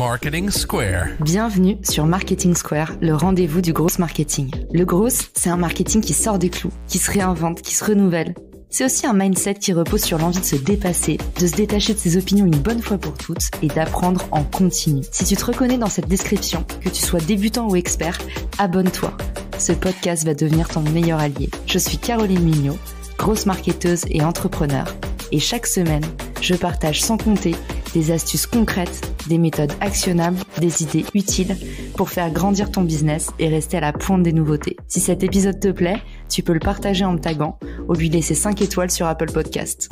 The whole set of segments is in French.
Marketing Square. Bienvenue sur Marketing Square, le rendez-vous du growth marketing. Le growth, c'est un marketing qui sort des clous, qui se réinvente, qui se renouvelle. C'est aussi un mindset qui repose sur l'envie de se dépasser, de se détacher de ses opinions une bonne fois pour toutes et d'apprendre en continu. Si tu te reconnais dans cette description, que tu sois débutant ou expert, abonne-toi. Ce podcast va devenir ton meilleur allié. Je suis Caroline Mignot, grosse marketeuse et entrepreneur. Et chaque semaine, je partage sans compter des astuces concrètes, des méthodes actionnables, des idées utiles pour faire grandir ton business et rester à la pointe des nouveautés. Si cet épisode te plaît, tu peux le partager en me taguant ou lui laisser 5 étoiles sur Apple Podcasts.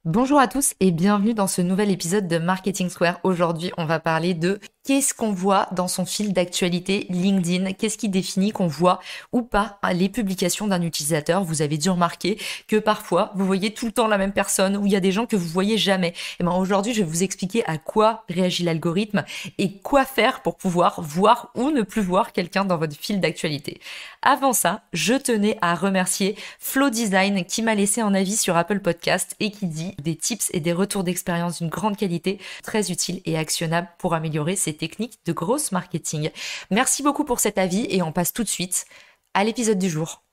Bonjour à tous et bienvenue dans ce nouvel épisode de Marketing Square. Aujourd'hui, on va parler de qu'est-ce qu'on voit dans son fil d'actualité LinkedIn, qu'est-ce qui définit qu'on voit ou pas les publications d'un utilisateur. Vous avez dû remarquer que parfois, vous voyez tout le temps la même personne ou il y a des gens que vous voyez jamais. Et aujourd'hui, je vais vous expliquer à quoi réagit l'algorithme et quoi faire pour pouvoir voir ou ne plus voir quelqu'un dans votre fil d'actualité. Avant ça, je tenais à remercier Flow Design qui m'a laissé un avis sur Apple Podcast et qui dit des tips et des retours d'expérience d'une grande qualité, très utiles et actionnables pour améliorer ses techniques de gross marketing. Merci beaucoup pour cet avis et on passe tout de suite à l'épisode du jour.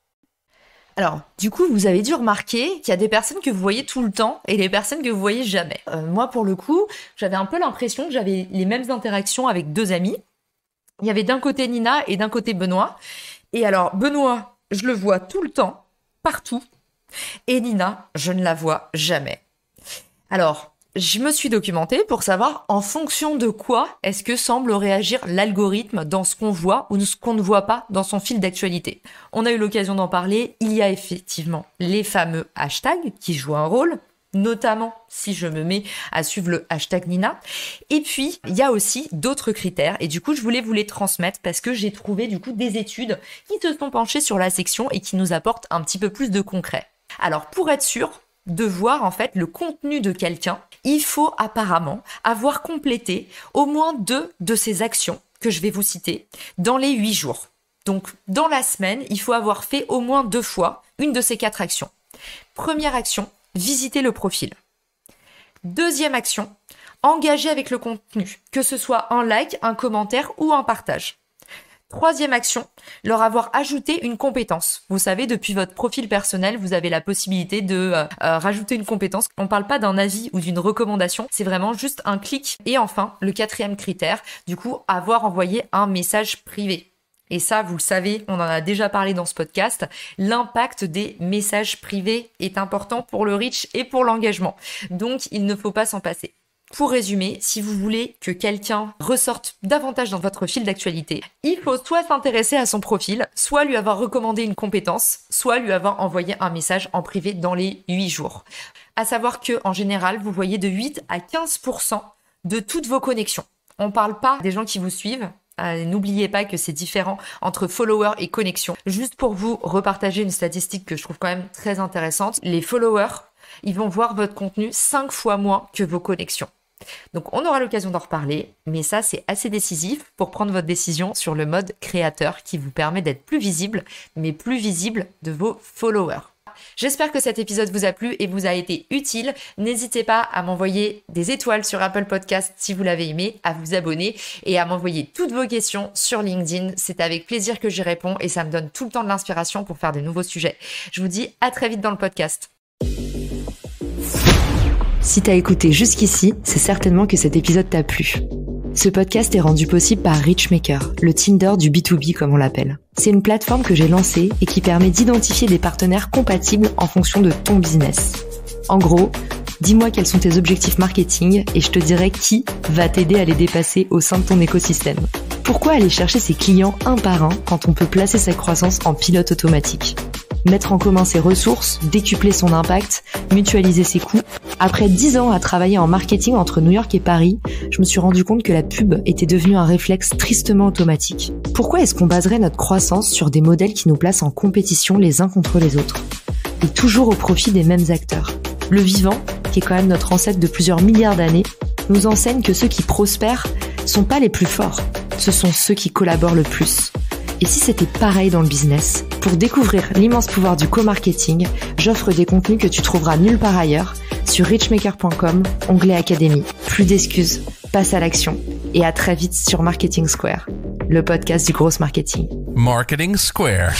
Alors, du coup, vous avez dû remarquer qu'il y a des personnes que vous voyez tout le temps et des personnes que vous voyez jamais. Moi, pour le coup, j'avais un peu l'impression que j'avais les mêmes interactions avec deux amis. Il y avait d'un côté Nina et d'un côté Benoît. Et alors, Benoît, je le vois tout le temps, partout. Et Nina, je ne la vois jamais. Alors, je me suis documentée pour savoir en fonction de quoi est-ce que semble réagir l'algorithme dans ce qu'on voit ou ce qu'on ne voit pas dans son fil d'actualité. On a eu l'occasion d'en parler, il y a effectivement les fameux hashtags qui jouent un rôle, notamment si je me mets à suivre le hashtag Nina. Et puis, il y a aussi d'autres critères et du coup, je voulais vous les transmettre parce que j'ai trouvé du coup des études qui se sont penchées sur la section et qui nous apportent un petit peu plus de concret. Alors, pour être sûr de voir en fait le contenu de quelqu'un, il faut apparemment avoir complété au moins 2 de ces actions que je vais vous citer dans les 8 jours. Donc dans la semaine, il faut avoir fait au moins 2 fois une de ces 4 actions. Première action, visiter le profil. Deuxième action, engager avec le contenu, que ce soit un like, un commentaire ou un partage. Troisième action, leur avoir ajouté une compétence. Vous savez, depuis votre profil personnel, vous avez la possibilité de rajouter une compétence. On ne parle pas d'un avis ou d'une recommandation, c'est vraiment juste un clic. Et enfin, le 4e critère, du coup, avoir envoyé un message privé. Et ça, vous le savez, on en a déjà parlé dans ce podcast, l'impact des messages privés est important pour le reach et pour l'engagement. Donc, il ne faut pas s'en passer. Pour résumer, si vous voulez que quelqu'un ressorte davantage dans votre fil d'actualité, il faut soit s'intéresser à son profil, soit lui avoir recommandé une compétence, soit lui avoir envoyé un message en privé dans les 8 jours. À savoir que, en général, vous voyez de 8 à 15% de toutes vos connexions. On ne parle pas des gens qui vous suivent. N'oubliez pas que c'est différent entre followers et connexions. Juste pour vous repartager une statistique que je trouve quand même très intéressante, les followers, ils vont voir votre contenu 5 fois moins que vos connexions. Donc on aura l'occasion d'en reparler, mais ça c'est assez décisif pour prendre votre décision sur le mode créateur qui vous permet d'être plus visible, mais plus visible de vos followers. J'espère que cet épisode vous a plu et vous a été utile. N'hésitez pas à m'envoyer des étoiles sur Apple Podcast si vous l'avez aimé, à vous abonner et à m'envoyer toutes vos questions sur LinkedIn. C'est avec plaisir que j'y réponds et ça me donne tout le temps de l'inspiration pour faire de nouveaux sujets. Je vous dis à très vite dans le podcast. Si t'as écouté jusqu'ici, c'est certainement que cet épisode t'a plu. Ce podcast est rendu possible par Richmaker, le Tinder du B2B comme on l'appelle. C'est une plateforme que j'ai lancée et qui permet d'identifier des partenaires compatibles en fonction de ton business. En gros, dis-moi quels sont tes objectifs marketing et je te dirai qui va t'aider à les dépasser au sein de ton écosystème. Pourquoi aller chercher ses clients un par un quand on peut placer sa croissance en pilote automatique ? Mettre en commun ses ressources, décupler son impact, mutualiser ses coûts. Après 10 ans à travailler en marketing entre New York et Paris, je me suis rendu compte que la pub était devenue un réflexe tristement automatique. Pourquoi est-ce qu'on baserait notre croissance sur des modèles qui nous placent en compétition les uns contre les autres ? Et toujours au profit des mêmes acteurs. Le vivant, qui est quand même notre ancêtre de plusieurs milliards d'années, nous enseigne que ceux qui prospèrent sont pas les plus forts, ce sont ceux qui collaborent le plus. Et si c'était pareil dans le business ? Pour découvrir l'immense pouvoir du co-marketing, j'offre des contenus que tu trouveras nulle part ailleurs sur richmaker.com, onglet Académie. Plus d'excuses, passe à l'action. Et à très vite sur Marketing Square, le podcast du gros marketing. Marketing Square.